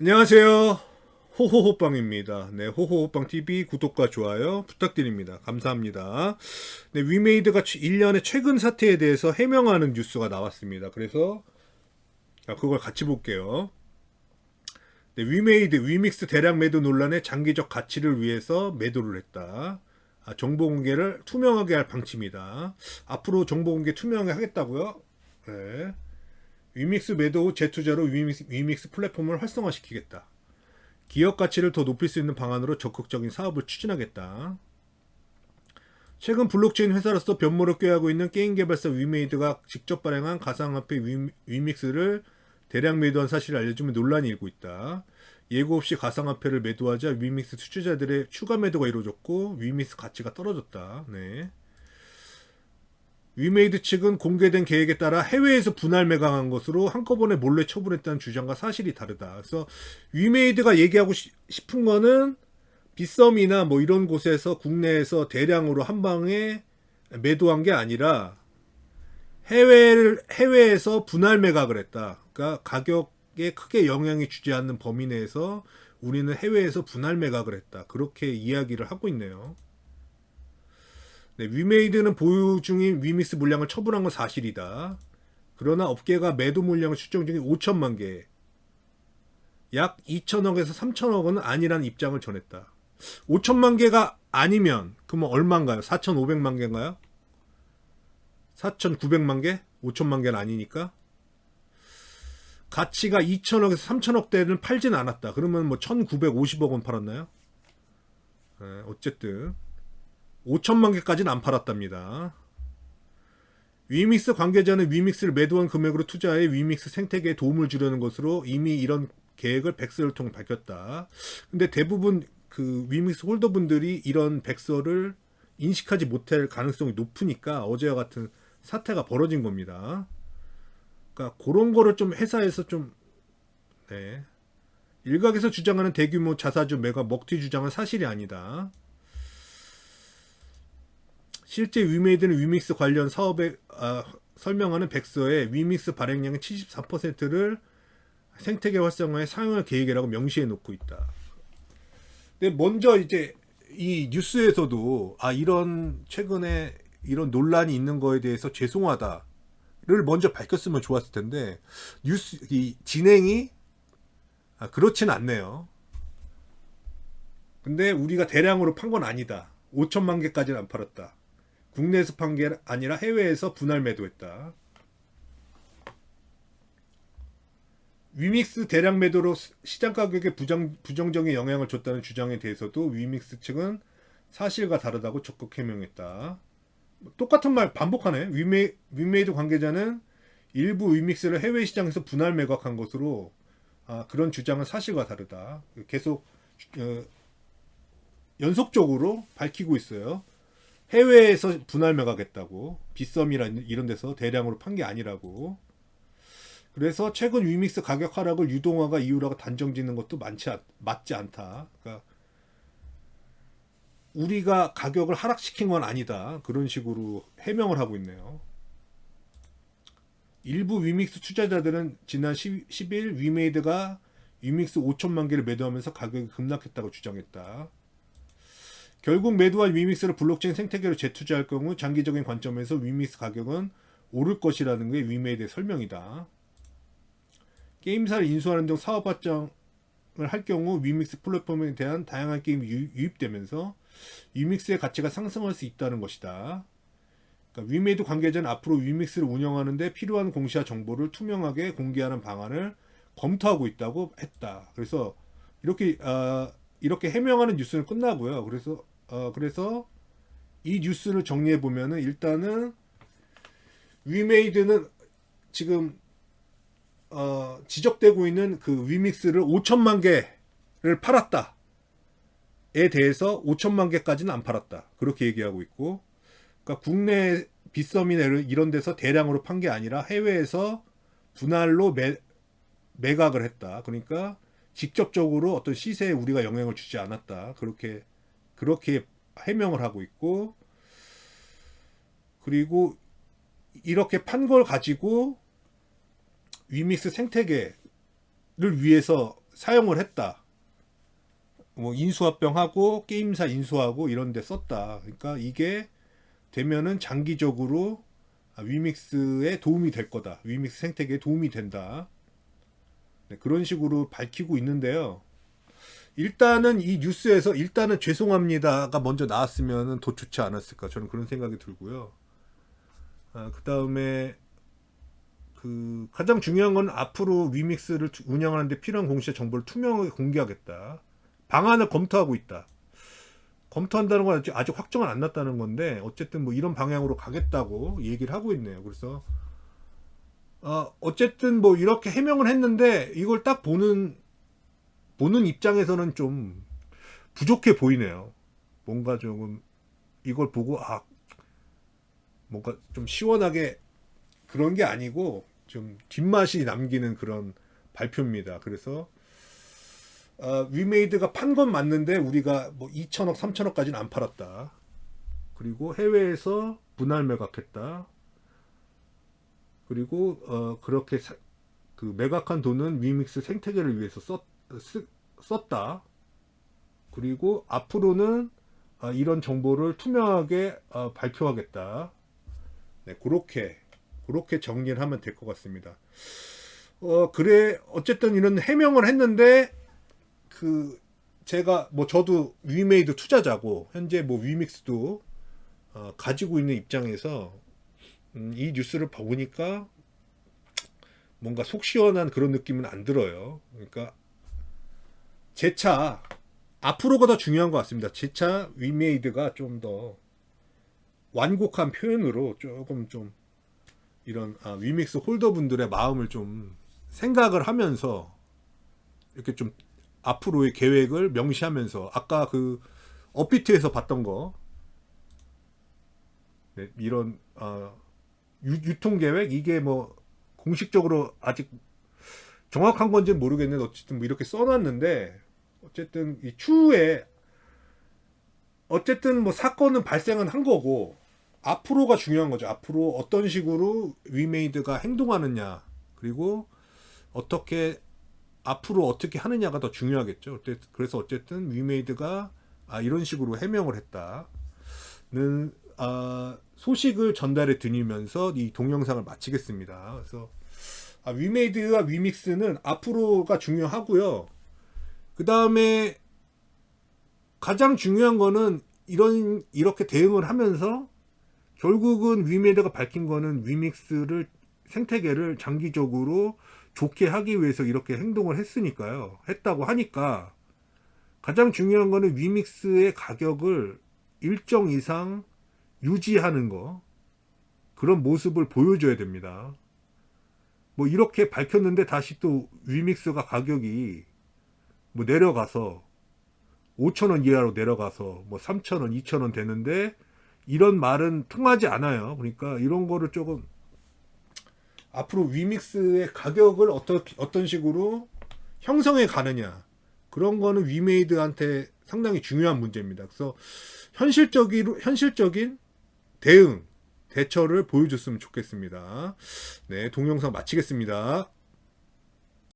안녕하세요. 호호호빵입니다. 네, 호호호빵TV 구독과 좋아요 부탁드립니다. 감사합니다. 네, 위메이드가 1년의 최근 사태에 대해서 해명하는 뉴스가 나왔습니다. 그래서 그걸 같이 볼게요. 네, 위메이드, 위믹스 대량 매도 논란의 장기적 가치를 위해서 매도를 했다. 정보 공개를 투명하게 할 방침이다. 앞으로 정보 공개 투명하게 하겠다고요? 네. 위믹스 매도 후 재투자로 위믹스 플랫폼을 활성화시키겠다. 기업 가치를 더 높일 수 있는 방안으로 적극적인 사업을 추진하겠다. 최근 블록체인 회사로서 변모를 꾀하고 있는 게임 개발사 위메이드가 직접 발행한 가상화폐 위믹스를 대량 매도한 사실을 알려주면 논란이 일고 있다. 예고 없이 가상화폐를 매도하자 위믹스 투자자들의 추가 매도가 이루어졌고 위믹스 가치가 떨어졌다. 네. 위메이드 측은 공개된 계획에 따라 해외에서 분할 매각한 것으로 한꺼번에 몰래 처분했다는 주장과 사실이 다르다. 그래서 위메이드가 얘기하고 싶은 거는 빗썸이나 뭐 이런 곳에서 국내에서 대량으로 한 방에 매도한 게 아니라 해외에서 분할 매각을 했다. 그러니까 가격에 크게 영향이 주지 않는 범위 내에서 우리는 해외에서 분할 매각을 했다. 그렇게 이야기를 하고 있네요. 네, 위메이드는 보유 중인 위믹스 물량을 처분한 건 사실이다. 그러나 업계가 매도 물량을 추정 중인 5천만 개, 약 2천억에서 3천억 원은 아니라는 입장을 전했다. 5천만 개가 아니면 그러면 얼마인가요? 4,500만 개인가요? 4,900만 개? 5천만 개는 아니니까. 가치가 2천억에서 3천억 대는 팔진 않았다. 그러면 뭐 1,950억 원 팔았나요? 네, 어쨌든 5천만 개까지는 안 팔았답니다. 위믹스 관계자는 위믹스를 매도한 금액으로 투자해 위믹스 생태계에 도움을 주려는 것으로 이미 이런 계획을 백서를 통해 밝혔다. 근데 대부분 그 위믹스 홀더분들이 이런 백서를 인식하지 못할 가능성이 높으니까 어제와 같은 사태가 벌어진 겁니다. 그러니까 그런 거를 좀 회사에서 좀 네. 일각에서 주장하는 대규모 자사주 매각 먹튀 주장은 사실이 아니다. 실제 위메이드는 위믹스 관련 사업에 설명하는 백서에 위믹스 발행량의 73%를 생태계 활성화에 사용할 계획이라고 명시해 놓고 있다. 근데 먼저 이제 이 뉴스에서도 이런 최근에 이런 논란이 있는 거에 대해서 죄송하다를 먼저 밝혔으면 좋았을 텐데 뉴스 이 진행이 그렇진 않네요. 근데 우리가 대량으로 판 건 아니다. 5천만 개까지는 안 팔았다. 국내에서 판 게 아니라 해외에서 분할 매도했다. 위믹스 대량 매도로 시장 가격에 부정적인 영향을 줬다는 주장에 대해서도 위믹스 측은 사실과 다르다고 적극 해명했다. 똑같은 말 반복하네. 위메이드 관계자는 일부 위믹스를 해외 시장에서 분할 매각한 것으로 그런 주장은 사실과 다르다. 계속 연속적으로 밝히고 있어요. 해외에서 분할 매각했다고. 빗썸이라 이런 데서 대량으로 판 게 아니라고. 그래서 최근 위믹스 가격 하락을 유동화가 이유라고 단정 짓는 것도 맞지 않다. 그러니까 우리가 가격을 하락시킨 건 아니다. 그런 식으로 해명을 하고 있네요. 일부 위믹스 투자자들은 지난 10일 위메이드가 위믹스 5천만 개를 매도하면서 가격이 급락했다고 주장했다. 결국 매도한 위믹스를 블록체인 생태계로 재투자할 경우 장기적인 관점에서 위믹스 가격은 오를 것이라는 게 위메이드의 설명이다. 게임사를 인수하는 등 사업 발전을 할 경우 위믹스 플랫폼에 대한 다양한 게임이 유입되면서 위믹스의 가치가 상승할 수 있다는 것이다. 그러니까 위메이드 관계자는 앞으로 위믹스를 운영하는 데 필요한 공시와 정보를 투명하게 공개하는 방안을 검토하고 있다고 했다. 그래서 이렇게 해명하는 뉴스는 끝나고요. 그래서 이 뉴스를 정리해 보면은 일단은 위메이드는 지금 지적되고 있는 그 위믹스를 5천만 개를 팔았다에 대해서 5천만 개까지는 안 팔았다. 그렇게 얘기하고 있고, 그러니까 국내 빗썸이나 이런 데서 대량으로 판 게 아니라 해외에서 분할로 매각을 했다. 그러니까 직접적으로 어떤 시세에 우리가 영향을 주지 않았다. 그렇게 해명을 하고 있고, 그리고 이렇게 판 걸 가지고 위믹스 생태계를 위해서 사용을 했다. 뭐 인수합병하고 게임사 인수하고 이런 데 썼다. 그러니까 이게 되면은 장기적으로 위믹스에 도움이 될 거다. 위믹스 생태계에 도움이 된다. 네, 그런 식으로 밝히고 있는데요. 일단은 이 뉴스에서 일단은 죄송합니다가 먼저 나왔으면 더 좋지 않았을까. 저는 그런 생각이 들고요. 그 다음에 그 가장 중요한 건 앞으로 위믹스를 운영하는데 필요한 공시의 정보를 투명하게 공개하겠다. 방안을 검토하고 있다. 검토한다는 건 아직 확정은 안 났다는 건데 어쨌든 뭐 이런 방향으로 가겠다고 얘기를 하고 있네요. 그래서 어쨌든 뭐 이렇게 해명을 했는데 이걸 딱 보는 입장에서는 좀 부족해 보이네요. 뭔가 조금 이걸 보고 뭔가 좀 시원하게 그런 게 아니고 좀 뒷맛이 남기는 그런 발표입니다. 그래서 위메이드가 판 건 맞는데 우리가 뭐 2천억, 3천억까지는 안 팔았다. 그리고 해외에서 분할 매각했다. 그리고 그렇게 그 매각한 돈은 위믹스 생태계를 위해서 썼다. 그리고 앞으로는 이런 정보를 투명하게 발표하겠다. 네, 그렇게 정리를 하면 될 것 같습니다. 그래 어쨌든 이런 해명을 했는데 제가 뭐 저도 위메이드 투자자고 현재 뭐 위믹스도 가지고 있는 입장에서 이 뉴스를 보니까 뭔가 속 시원한 그런 느낌은 안 들어요. 그러니까 제 차 앞으로가 더 중요한 것 같습니다. 제 차 위메이드가 좀 더 완곡한 표현으로 조금 좀 이런 위믹스 홀더분들의 마음을 좀 생각을 하면서 이렇게 좀 앞으로의 계획을 명시하면서 아까 그 업비트에서 봤던 거 네, 이런 유통 계획 이게 뭐 공식적으로 아직 정확한 건지는 모르겠는데 어쨌든 뭐 이렇게 써놨는데 어쨌든 이 추후에 어쨌든 뭐 사건은 발생은 한 거고 앞으로가 중요한 거죠. 앞으로 어떤 식으로 위메이드가 행동하느냐 그리고 앞으로 어떻게 하느냐가 더 중요하겠죠. 그래서 어쨌든 위메이드가 이런 식으로 해명을 했다는 소식을 전달해 드리면서 이 동영상을 마치겠습니다. 그래서 위메이드와 위믹스는 앞으로가 중요하고요. 그 다음에 가장 중요한 거는 이렇게 대응을 하면서 결국은 위메이드가 밝힌 거는 위믹스를 생태계를 장기적으로 좋게 하기 위해서 이렇게 행동을 했다고 하니까 가장 중요한 거는 위믹스의 가격을 일정 이상 유지하는 거 그런 모습을 보여줘야 됩니다. 뭐 이렇게 밝혔는데 다시 또 위믹스가 가격이 뭐 내려가서 5,000원 이하로 내려가서 뭐 3,000원, 2,000원 되는데 이런 말은 통하지 않아요. 그러니까 이런 거를 조금 앞으로 위믹스의 가격을 어떤 식으로 형성해 가느냐 그런 거는 위메이드한테 상당히 중요한 문제입니다. 그래서 현실적인 대처를 보여줬으면 좋겠습니다. 네, 동영상 마치겠습니다.